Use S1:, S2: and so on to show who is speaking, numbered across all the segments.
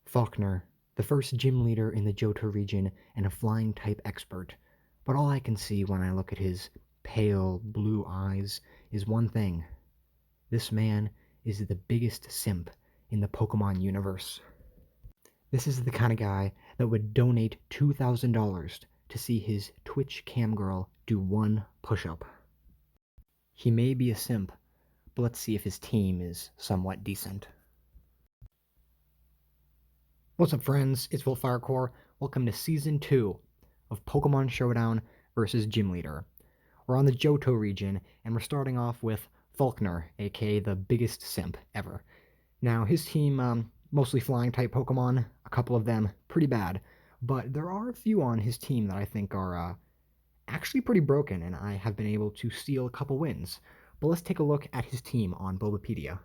S1: Falkner, the first gym leader in the Johto region and a flying type expert. But all I can see when I look at his pale blue eyes is one thing. This man is the biggest simp in the Pokemon universe. This is the kind of guy that would donate $2,000 to see his Twitch cam girl do one push-up. He may be a simp, but let's see if his team is somewhat decent. What's up, friends? It's Volcarona. Welcome to Season 2 of Pokemon Showdown versus Gym Leader. We're on the Johto region, and we're starting off with Falkner, aka the biggest simp ever. Now, his team, mostly flying-type Pokemon, a couple of them pretty bad, but there are a few on his team that I think are actually pretty broken, and I have been able to steal a couple wins. But let's take a look at his team on Bulbapedia.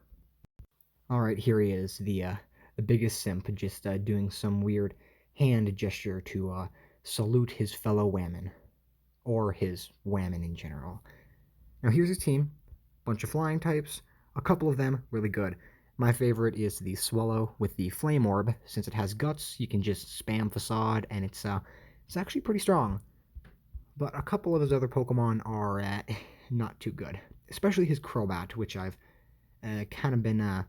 S1: Alright, here he is, the biggest simp, just doing some weird hand gesture to salute his fellow Whammon, or his Whammon in general. Now here's his team, bunch of flying types, a couple of them really good. My favorite is the Swallow with the Flame Orb. Since it has guts, you can just spam Facade, and it's actually pretty strong. But a couple of his other Pokemon are not too good, especially his Crobat, which I've kind of been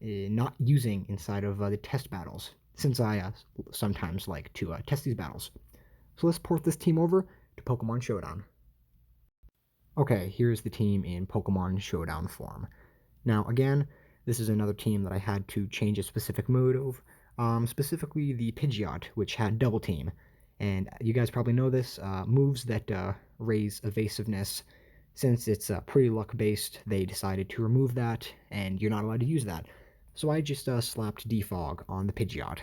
S1: not using inside of the test battles, since I sometimes like to test these battles. So let's port this team over to Pokemon Showdown. Okay, here's the team in Pokemon Showdown form. Now again, this is another team that I had to change a specific mood of, specifically the Pidgeot, which had Double Team. And you guys probably know this, moves that raise evasiveness. Since it's pretty luck-based, they decided to remove that, and you're not allowed to use that. So I just slapped Defog on the Pidgeot.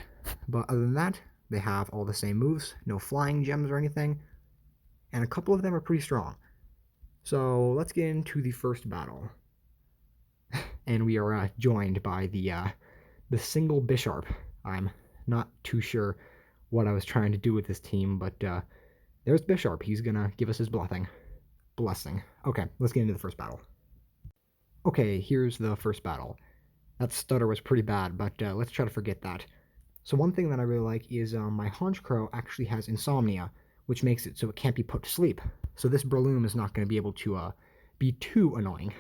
S1: But other than that, they have all the same moves, no flying gems or anything, and a couple of them are pretty strong. So let's get into the first battle. And we are joined by the single Bisharp. I'm not too sure what I was trying to do with this team, but there's Bisharp. He's gonna give us his blessing. Okay, let's get into the first battle. Okay, here's the first battle. That stutter was pretty bad, but let's try to forget that. So one thing that I really like is my Honchkrow actually has insomnia, which makes it so it can't be put to sleep. So this Breloom is not going to be able to be too annoying.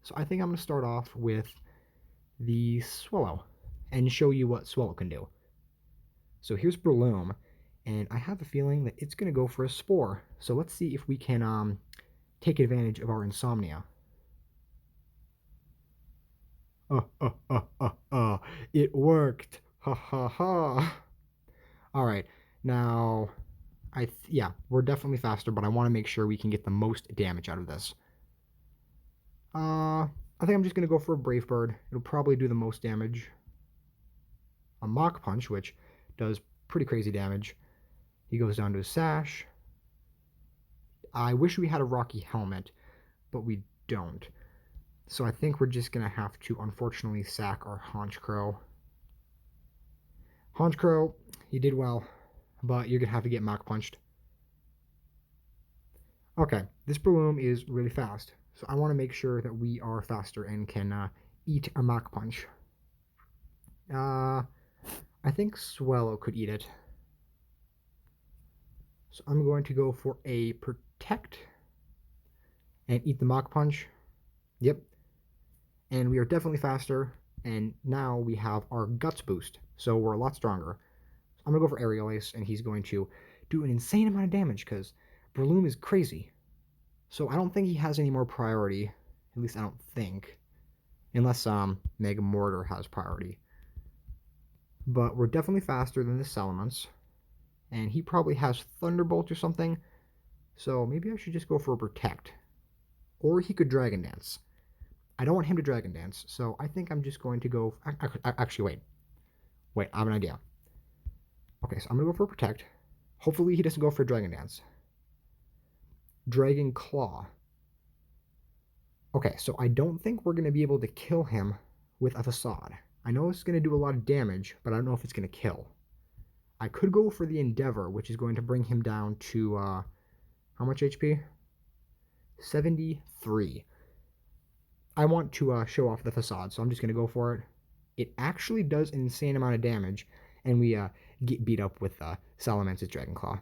S1: So I think I'm going to start off with the Swallow and show you what Swallow can do. So here's Breloom, and I have a feeling that it's going to go for a Spore. So let's see if we can take advantage of our insomnia. It worked. Ha ha ha. Alright, now, yeah, we're definitely faster, but I want to make sure we can get the most damage out of this. I think I'm just going to go for a Brave Bird. It'll probably do the most damage. A Mach Punch, which does pretty crazy damage. He goes down to his Sash. I wish we had a Rocky Helmet, but we don't. So I think we're just going to have to, unfortunately, sack our Honchkrow. Honchkrow, he did well, but you're going to have to get Mach Punched. Okay, this Breloom is really fast, so I want to make sure that we are faster and can eat a Mach Punch. I think Swallow could eat it. So I'm going to go for a Protect and eat the Mach Punch. Yep. And we are definitely faster, and now we have our Guts boost, so we're a lot stronger. I'm going to go for Aerial Ace, and he's going to do an insane amount of damage, because Breloom is crazy. So I don't think he has any more priority, at least I don't think, unless Mega Mortar has priority. But we're definitely faster than the Salamence, and he probably has Thunderbolt or something, so maybe I should just go for a Protect. Or he could Dragon Dance. I don't want him to Dragon Dance, so I think I'm just going to go... Actually, wait, I have an idea. Okay, so I'm going to go for Protect. Hopefully he doesn't go for Dragon Dance. Dragon Claw. Okay, so I don't think we're going to be able to kill him with a Facade. I know it's going to do a lot of damage, but I don't know if it's going to kill. I could go for the Endeavor, which is going to bring him down to, how much HP? 73. I want to show off the Facade, so I'm just going to go for it. It actually does an insane amount of damage, and we get beat up with Salamance's Dragon Claw.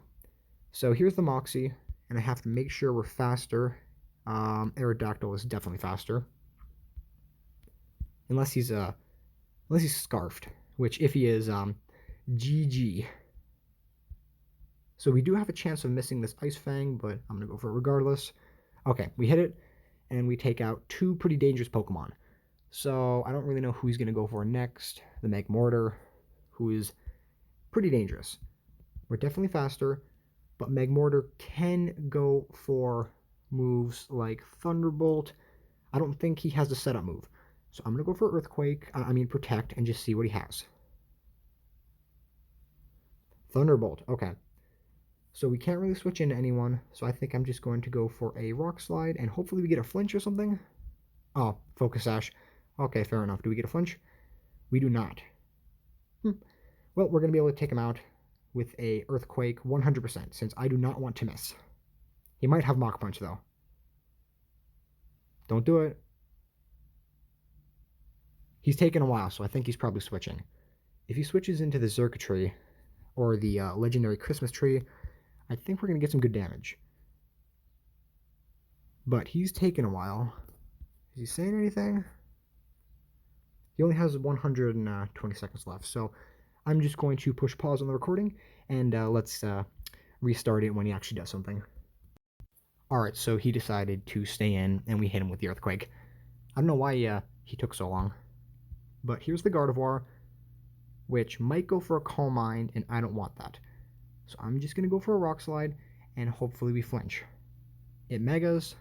S1: So here's the Moxie, and I have to make sure we're faster. Aerodactyl is definitely faster, unless he's scarfed, which if he is, GG. So we do have a chance of missing this Ice Fang, but I'm gonna go for it regardless. Okay, we hit it, and we take out two pretty dangerous Pokemon. So I don't really know who he's gonna go for next. The Magmortar, who is pretty dangerous. We're definitely faster, but Magmortar can go for moves like Thunderbolt. I don't think he has a setup move. So I'm going to go for Protect, and just see what he has. Thunderbolt, okay. So we can't really switch into anyone, so I think I'm just going to go for a Rock Slide, and hopefully we get a flinch or something. Oh, Focus Sash. Okay, fair enough. Do we get a flinch? We do not. Well, we're going to be able to take him out with a Earthquake 100%, since I do not want to miss. He might have Mach Punch, though. Don't do it. He's taken a while, so I think he's probably switching. If he switches into the Xurkitree, or the Legendary Christmas Tree, I think we're going to get some good damage. But he's taken a while. Is he saying anything? He only has 120 seconds left, so I'm just going to push pause on the recording, and let's restart it when he actually does something. Alright, so he decided to stay in, and we hit him with the Earthquake. I don't know why he took so long. But here's the Gardevoir, which might go for a Calm Mind, and I don't want that. So I'm just going to go for a Rock Slide, and hopefully we flinch. It Megas.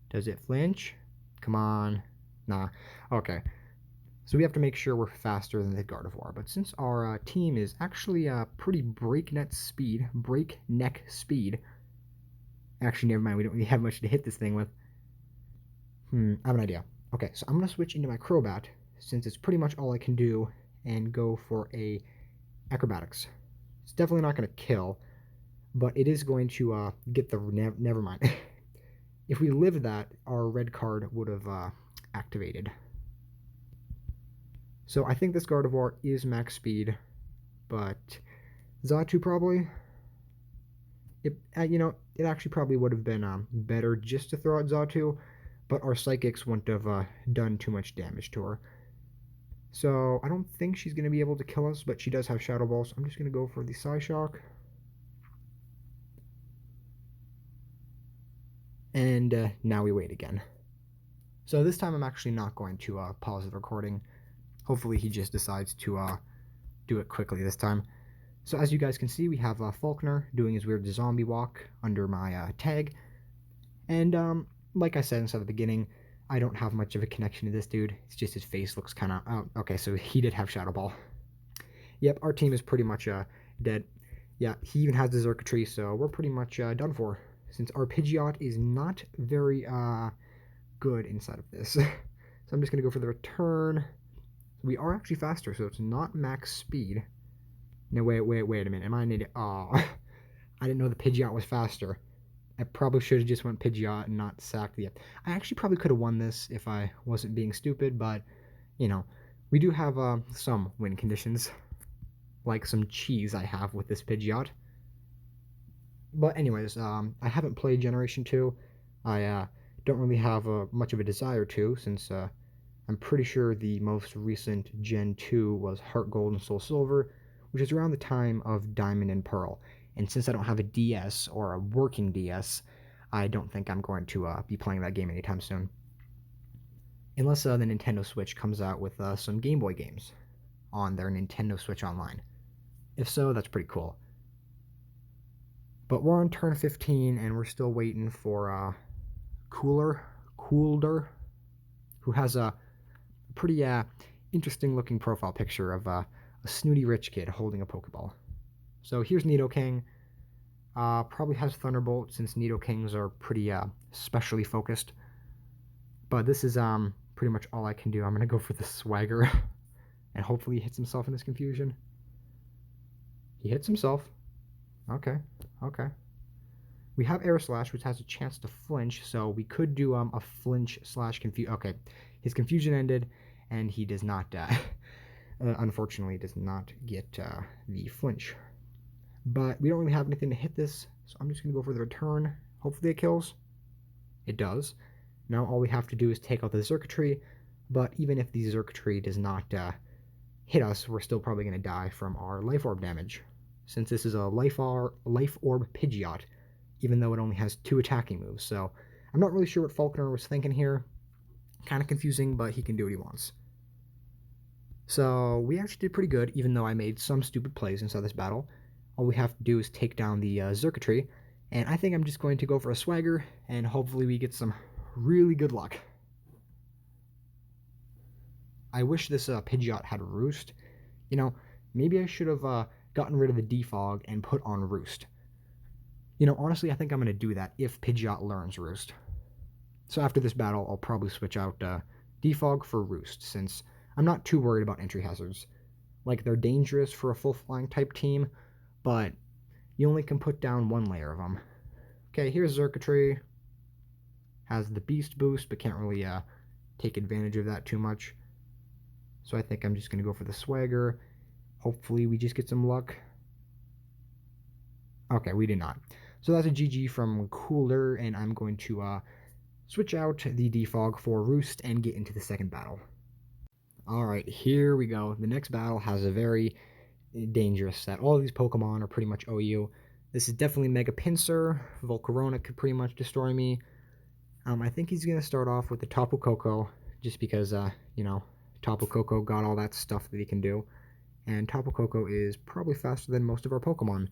S1: Does it flinch? Come on. Nah. Okay. So we have to make sure we're faster than the Gardevoir. But since our team is actually pretty breakneck speed. Actually, never mind. We don't really have much to hit this thing with. I have an idea. Okay, so I'm going to switch into my Crobat, since it's pretty much all I can do, and go for a Acrobatics. It's definitely not going to kill, but it is going to get the... Never mind. If we lived that, our red card would have activated. So I think this Gardevoir is max speed, but Xatu probably... It actually probably would have been better just to throw out Xatu, but our Psychics wouldn't have done too much damage to her. So I don't think she's going to be able to kill us, but she does have Shadow Ball, so I'm just going to go for the Psyshock. And now we wait again. So this time I'm actually not going to pause the recording. Hopefully he just decides to do it quickly this time. So as you guys can see, we have Falkner doing his weird zombie walk under my tag. And like I said inside the beginning, I don't have much of a connection to this dude. It's just his face looks kind of... Oh, okay, so he did have Shadow Ball. Yep, our team is pretty much dead. Yeah, he even has the Xurkitree, so we're pretty much done for. Since our Pidgeot is not very good inside of this. So I'm just going to go for the return. We are actually faster, so it's not max speed. No, wait a minute. Am I an idiot? Oh, I didn't know the Pidgeot was faster. I probably should have just went Pidgeot and not sacked the... I actually probably could have won this if I wasn't being stupid, but, we do have some win conditions. Like some cheese I have with this Pidgeot. But anyways, I haven't played Generation 2. I don't really have much of a desire to, since I'm pretty sure the most recent Gen 2 was Heart Gold and Soul Silver, which is around the time of Diamond and Pearl. And since I don't have a DS or a working DS, I don't think I'm going to be playing that game anytime soon. Unless the Nintendo Switch comes out with some Game Boy games on their Nintendo Switch Online. If so, that's pretty cool. But we're on turn 15, and we're still waiting for Coolder, who has a pretty interesting looking profile picture of a snooty rich kid holding a Pokeball. So here's Nidoking. Probably has Thunderbolt, since Nidokings are pretty specially focused. But this is pretty much all I can do. I'm going to go for the Swagger, and hopefully he hits himself in this confusion. He hits himself. Okay. We have Air Slash, which has a chance to flinch, so we could do a flinch / confuse. Okay, his confusion ended, and he does not die. Unfortunately, it does not get the flinch. But we don't really have anything to hit this, so I'm just going to go for the return. Hopefully it kills. It does. Now all we have to do is take out the circuitry, but even if the circuitry does not hit us, we're still probably going to die from our life orb damage, since this is a life orb Pidgeot, even though it only has 2 attacking moves. So I'm not really sure what Falkner was thinking here. Kind of confusing, but he can do what he wants. So we actually did pretty good, even though I made some stupid plays inside this battle. All we have to do is take down the circuitry, and I think I'm just going to go for a swagger, and hopefully we get some really good luck. I wish this Pidgeot had Roost. You know, maybe I should have gotten rid of the Defog and put on Roost. You know, honestly, I think I'm going to do that if Pidgeot learns Roost. So after this battle, I'll probably switch out Defog for Roost, since I'm not too worried about entry hazards. Like, they're dangerous for a full flying type team, but you only can put down 1 layer of them. Okay, here's Circuitry. Has the Beast boost, but can't really take advantage of that too much. So I think I'm just going to go for the Swagger. Hopefully we just get some luck. Okay, we did not. So that's a GG from Cooler, and I'm going to switch out the Defog for Roost and get into the second battle. Alright, here we go. The next battle has a very dangerous set. All of these Pokemon are pretty much OU. This is definitely Mega Pinsir. Volcarona could pretty much destroy me. I think he's going to start off with the Tapu Koko, just because, you know, Tapu Koko got all that stuff that he can do. And Tapu Koko is probably faster than most of our Pokemon.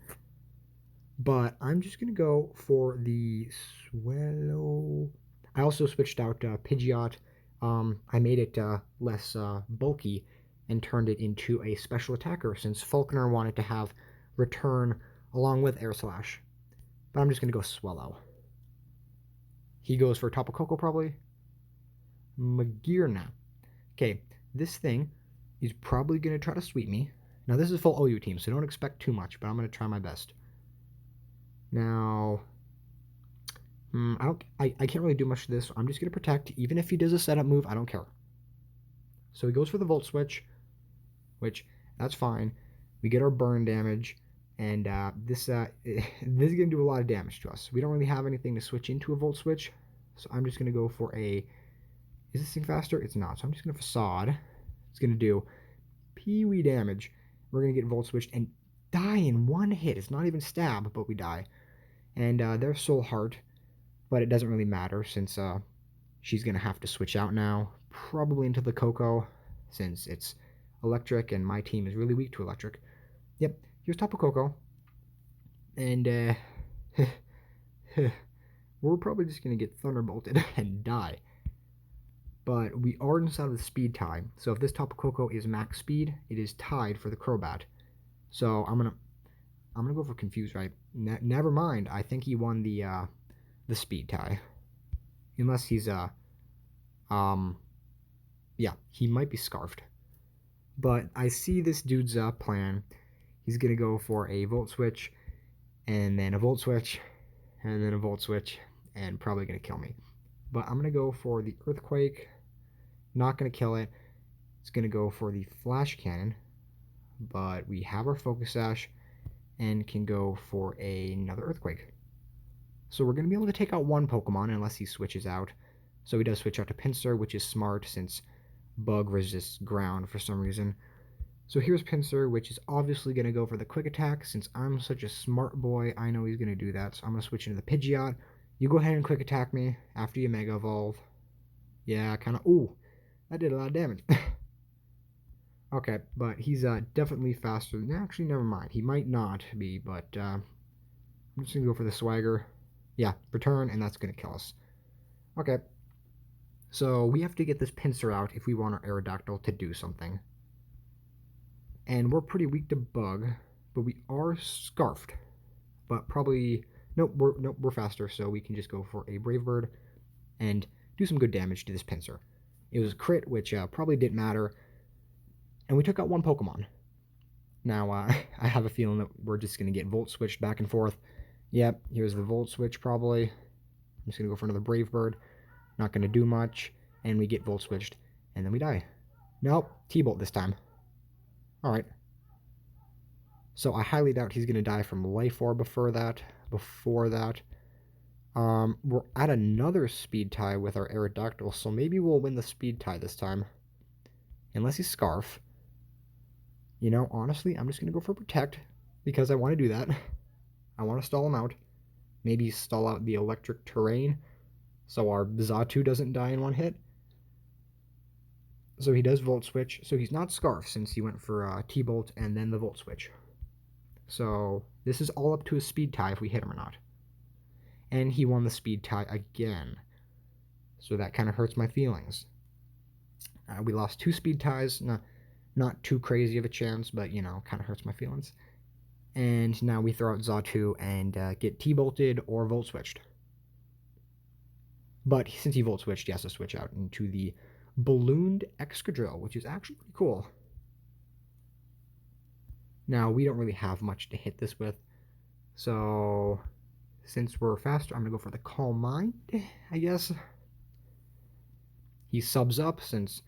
S1: But I'm just going to go for the Swellow. I also switched out Pidgeot. I made it less bulky and turned it into a special attacker, since Falkner wanted to have return along with Air Slash. But I'm just going to go Swellow. He goes for Tapu Koko probably. Magirna. Okay, this thing is probably going to try to sweep me. Now this is full OU team, so don't expect too much, but I'm going to try my best. Now, I can't really do much to this, so I'm just going to protect. Even if he does a setup move, I don't care. So he goes for the Volt Switch, which, that's fine. We get our burn damage, and this is going to do a lot of damage to us. We don't really have anything to switch into a Volt Switch, so I'm just going to go for a... Is this thing faster? It's not, so I'm just going to Facade. It's going to do pee-wee damage. We're going to get Volt Switched and die in 1 hit. It's not even stab, but we die. And there's Soul Heart, but it doesn't really matter, since she's going to have to switch out now, probably into the Koko, since it's electric, and my team is really weak to electric. Yep, here's Tapu Koko. And we're probably just going to get Thunderbolted and die. But we are inside of the speed tie, so if this Tapu Koko is max speed, it is tied for the Crobat. So I'm gonna go for Confuse, right? Never mind. I think he won the speed tie, unless he's yeah, he might be Scarfed. But I see this dude's plan. He's gonna go for a Volt Switch, and then a Volt Switch, and then a Volt Switch, and probably gonna kill me. But I'm gonna go for the Earthquake. Not gonna kill it. It's gonna go for the Flash Cannon, but we have our Focus Sash and can go for another Earthquake. So we're going to be able to take out 1 Pokemon unless he switches out. So he does switch out to Pinsir, which is smart since Bug resists ground for some reason. So here's Pinsir, which is obviously going to go for the Quick Attack. Since I'm such a smart boy, I know he's going to do that. So I'm going to switch into the Pidgeot. You go ahead and Quick Attack me after you Mega Evolve. Yeah, kind of... Ooh, that did a lot of damage. Okay, but he's definitely faster. Actually, never mind. He might not be, but I'm just going to go for the Swagger. Yeah, return, and that's going to kill us. Okay, so we have to get this Pinsir out if we want our Aerodactyl to do something. And we're pretty weak to Bug, but we are Scarfed. But probably... Nope, we're faster, so we can just go for a Brave Bird and do some good damage to this Pinsir. It was a crit, which probably didn't matter. And we took out 1 Pokemon. Now, I have a feeling that we're just going to get Volt Switched back and forth. Yep, here's the Volt Switch, probably. I'm just going to go for another Brave Bird. Not going to do much. And we get Volt Switched. And then we die. Nope, T-Bolt this time. Alright. So I highly doubt he's going to die from Life Orb before that. We're at another speed tie with our Aerodactyl, so maybe we'll win the speed tie this time. Unless he's Scarf. You know, honestly, I'm just going to go for Protect, because I want to do that. I want to stall him out. Maybe stall out the Electric Terrain, so our Xatu doesn't die in one hit. So he does Volt Switch, so he's not Scarf, since he went for T-Bolt and then the Volt Switch. So this is all up to a speed tie if we hit him or not. And he won the speed tie again. So that kind of hurts my feelings. We lost 2 speed ties. Not too crazy of a chance, but, you know, kind of hurts my feelings. And now we throw out Xatu and get T-Bolted or Volt Switched. But since he Volt Switched, he has to switch out into the Ballooned Excadrill, which is actually pretty cool. Now, we don't really have much to hit this with. So, since we're faster, I'm going to go for the Calm Mind, I guess. He subs up since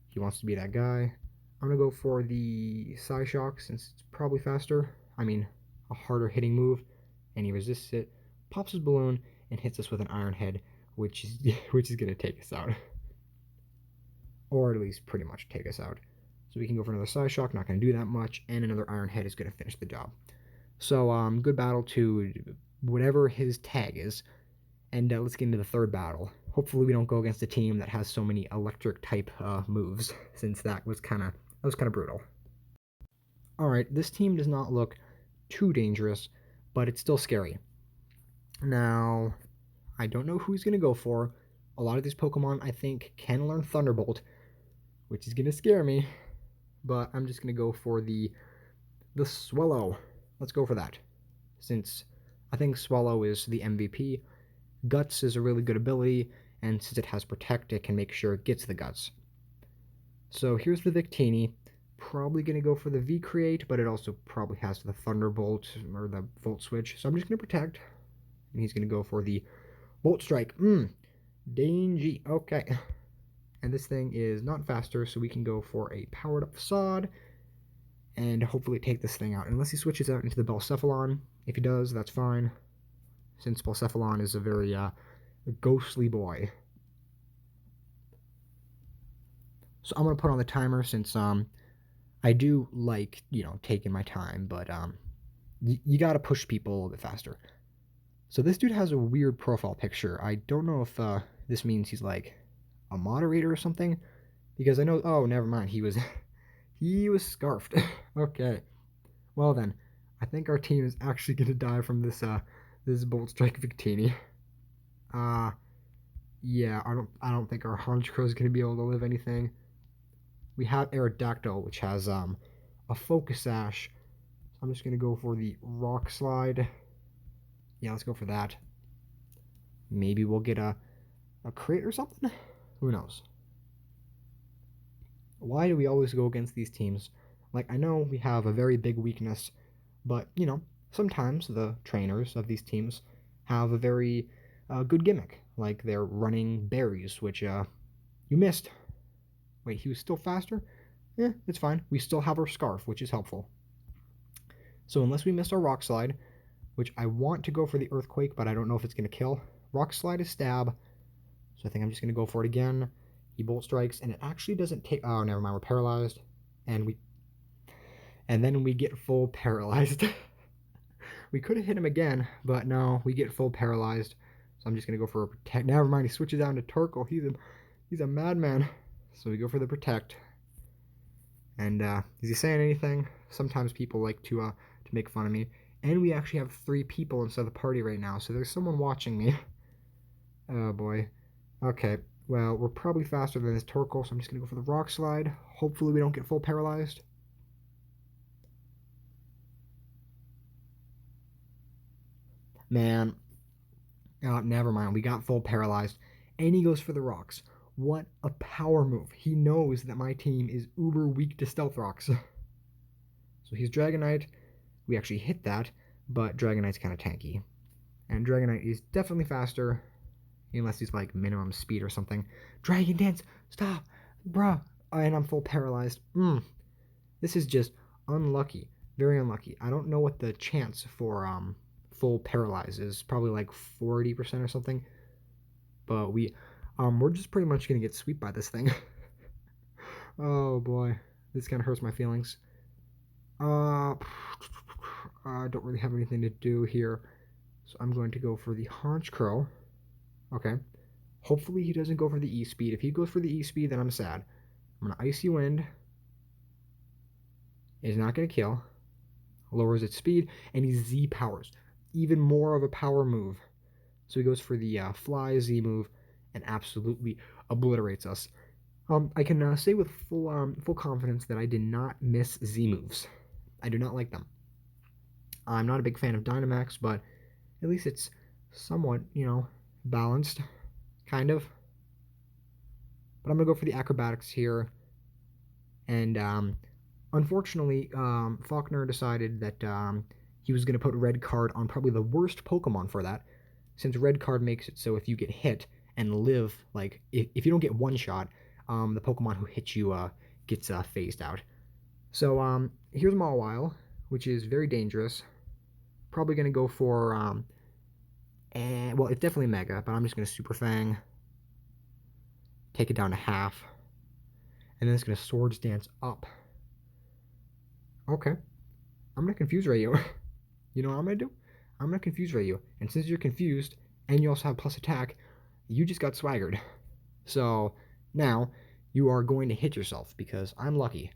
S1: he wants to be that guy. I'm going to go for the Psyshock since it's probably faster. I mean, a harder hitting move. And he resists it, pops his balloon, and hits us with an Iron Head, which is going to take us out. Or at least pretty much take us out. So we can go for another Psyshock, not going to do that much, and another Iron Head is going to finish the job. So, good battle to whatever his tag is. And let's get into the third battle. Hopefully we don't go against a team that has so many electric-type moves, since that was kind of brutal. Alright, this team does not look too dangerous, but it's still scary. Now, I don't know who he's going to go for. A lot of these Pokemon, I think, can learn Thunderbolt, which is going to scare me. But I'm just going to go for the Swallow. Let's go for that. Since I think Swallow is the MVP. Guts is a really good ability, and since it has Protect, it can make sure it gets the Guts. So here's the Victini. Probably going to go for the V-Create, but it also probably has the Thunderbolt or the Volt Switch. So I'm just going to Protect. And he's going to go for the Bolt Strike. Dangy. Okay. And this thing is not faster, so we can go for a powered up Facade and hopefully take this thing out. Unless he switches out into the Belcephalon. If he does, that's fine, since Belcephalon is a very ghostly boy. So I'm going to put on the timer since I do like, you know, taking my time, but you got to push people a little bit faster. So this dude has a weird profile picture. I don't know if this means he's like a moderator or something, because I know, oh, never mind, he was scarfed. Okay, well then, I think our team is actually going to die from this Bolt Strike Victini. Yeah, I don't think our Honchkrow is going to be able to live anything. We have Aerodactyl, which has a Focus Sash. So I'm just going to go for the Rock Slide. Yeah, let's go for that. Maybe we'll get a crit or something? Who knows? Why do we always go against these teams? Like, I know we have a very big weakness, but, you know, sometimes the trainers of these teams have a very good gimmick. Like, they're running berries, which you missed. Wait, he was still faster? Eh, it's fine. We still have our Scarf, which is helpful. So unless we missed our Rock Slide, which I want to go for the Earthquake, but I don't know if it's going to kill. Rock Slide is Stab, so I think I'm just going to go for it again. He Bolt Strikes, and it actually doesn't take... Oh, never mind, we're paralyzed. And then we get full paralyzed. We could have hit him again, but no, we get full paralyzed. So I'm just going to go for a Protect. Never mind, he switches down to Torkoal. He's a madman. So we go for the Protect. And is he saying anything? Sometimes people like to make fun of me. And we actually have 3 people inside the party right now, so there's someone watching me. Oh boy. Okay, well, we're probably faster than this Torkoal, so I'm just going to go for the Rock Slide. Hopefully we don't get full paralyzed. Man. Never mind, we got full paralyzed. And he goes for the Rocks. What a power move. He knows that my team is uber weak to Stealth Rocks. So he's Dragonite. We actually hit that, but Dragonite's kind of tanky. And Dragonite is definitely faster, unless he's like minimum speed or something. Dragon Dance! Stop! Bruh! And I'm full paralyzed. This is just Unlucky. Very unlucky. I don't know what the chance for full paralyze is. Probably like 40% or something. But we're just pretty much gonna get swept by this thing. Oh boy, this kind of hurts my feelings. I don't really have anything to do here, so I'm going to go for the Haunch Curl. Okay. Hopefully he doesn't go for the E-Speed. If he goes for the E-Speed, then I'm sad. I'm going to Icy Wind. It's not going to kill. Lowers its speed, and he Z-powers. Even more of a power move. So he goes for the Fly Z move and absolutely obliterates us. I can say with full confidence that I did not miss Z moves. I do not like them. I'm not a big fan of Dynamax, but at least it's somewhat, balanced, kind of. But I'm going to go for the Acrobatics here. And unfortunately, Falkner decided that he was going to put Red Card on probably the worst Pokemon for that, since Red Card makes it so if you get hit and live, like, if you don't get one shot, the Pokemon who hits you gets phased out. So here's Mawile, which is very dangerous. Probably going to go for, well, it's definitely Mega, but I'm just going to Super Fang, take it down to half, and then it's going to Swords Dance up. Okay, I'm going to Confuse Ray you. You know what I'm going to do? I'm going to Confuse Ray you, and since you're confused, and you also have plus attack, you just got swaggered. So now you are going to hit yourself because I'm lucky.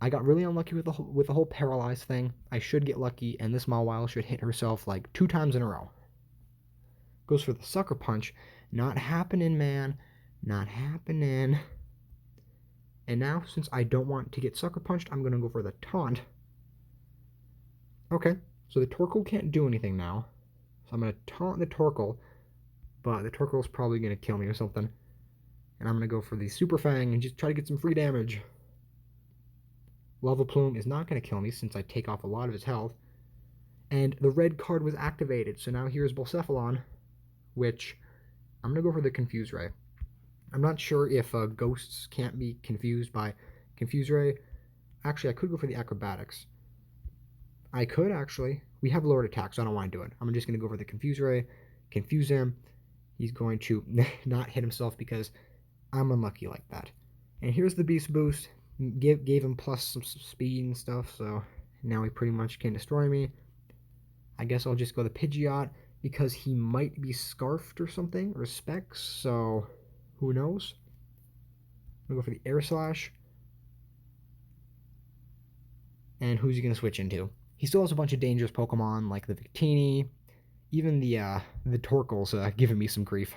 S1: I got really unlucky with the whole paralyzed thing. I should get lucky, and this Mawile should hit herself like 2 times in a row. Goes for the Sucker Punch. Not happening, man. Not happening. And now, since I don't want to get Sucker Punched, I'm going to go for the Taunt. Okay, so the Torkoal can't do anything now. So I'm going to taunt the Torkoal, but the Torkoal's probably going to kill me or something. And I'm going to go for the Super Fang and just try to get some free damage. Lava Plume is not going to kill me since I take off a lot of his health. And the red card was activated, so now here's Bullcephalon, which I'm going to go for the Confuse Ray. I'm not sure if ghosts can't be confused by Confuse Ray. Actually, I could go for the Acrobatics. I could, actually. We have lowered attack, so I don't want to do it. I'm just going to go for the Confuse Ray, confuse him. He's going to not hit himself because I'm unlucky like that. And here's the Beast Boost. Gave him plus some speed and stuff, so now he pretty much can destroy me. I guess I'll just go the Pidgeot because he might be Scarfed or something, or Specs, so who knows? I'm going to go for the Air Slash. And who's he going to switch into? He still has a bunch of dangerous Pokemon like the Victini. Even the Torkoal's giving me some grief.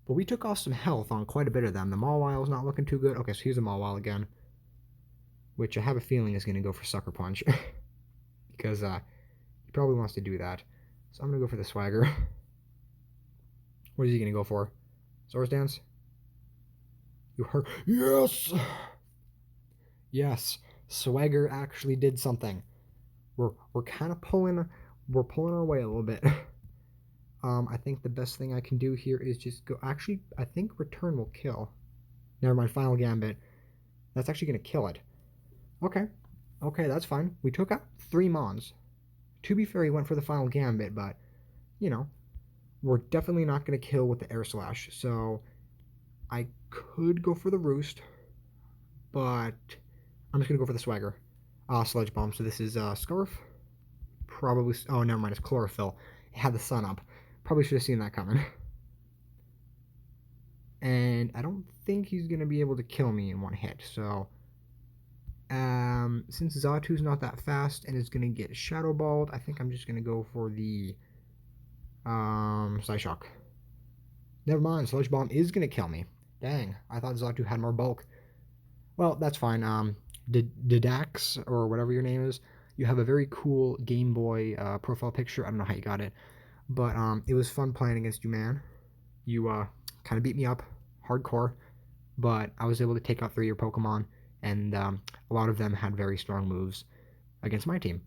S1: But we took off some health on quite a bit of them. The Mawile's not looking too good. Okay, so here's a Mawile again, which I have a feeling is going to go for Sucker Punch. Because he probably wants to do that. So I'm going to go for the Swagger. What is he going to go for? Swords Dance? You heard? Yes! Yes, Swagger actually did something. We're kind of pulling our way a little bit. I think the best thing I can do here is just go. Actually, I think Return will kill. Never mind, Final Gambit. That's actually going to kill it. Okay, that's fine. We took out 3 Mons. To be fair, he went for the Final Gambit, but, we're definitely not going to kill with the Air Slash. So, I could go for the Roost, but I'm just going to go for the Swagger. Sludge Bomb. So this is Scarf. Probably. Oh, never mind. It's Chlorophyll. It had the sun up. Probably should have seen that coming. And I don't think he's going to be able to kill me in one hit. So, since Xatu's not that fast and is going to get Shadow Balled, I think I'm just going to go for the Psyshock. Never mind. Sludge Bomb is going to kill me. Dang. I thought Xatu had more bulk. Well, that's fine. Didax, or whatever your name is, you have a very cool Game Boy profile picture. I don't know how you got it, but it was fun playing against you, man. You kind of beat me up hardcore, but I was able to take out 3 of your Pokemon, and a lot of them had very strong moves against my team.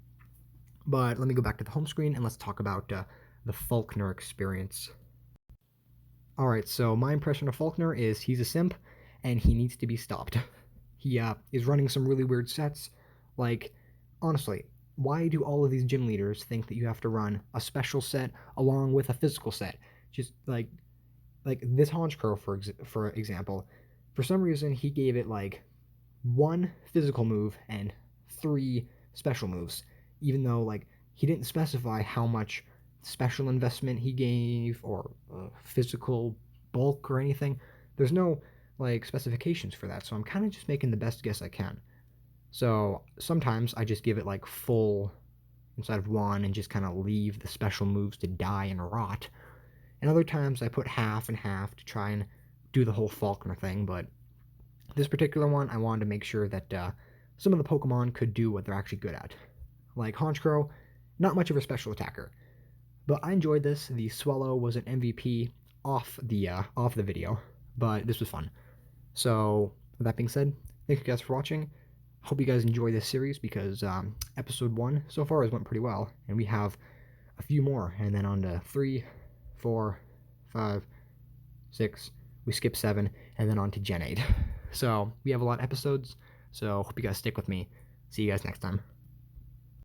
S1: But let me go back to the home screen, and let's talk about the Falkner experience. Alright, so my impression of Falkner is he's a simp, and he needs to be stopped. He is running some really weird sets. Like, honestly, why do all of these gym leaders think that you have to run a special set along with a physical set? Just like this Honchkrow, for example, for some reason he gave it like one physical move and three special moves, even though like he didn't specify how much special investment he gave or physical bulk or anything. There's no like specifications for that, so I'm kind of just making the best guess I can. So sometimes I just give it like full instead of one and just kind of leave the special moves to die and rot. And other times I put half and half to try and do the whole Falkner thing, but this particular one I wanted to make sure that some of the Pokemon could do what they're actually good at. Like Honchkrow, not much of a special attacker, but I enjoyed this. The Swellow was an MVP off the video, but this was fun. So with that being said, thank you guys for watching. Hope you guys enjoy this series because episode 1 so far has went pretty well, and we have a few more, and then on to 3, 4, 5, 6, we skip 7, and then on to Gen 8. So we have a lot of episodes, so hope you guys stick with me. See you guys next time.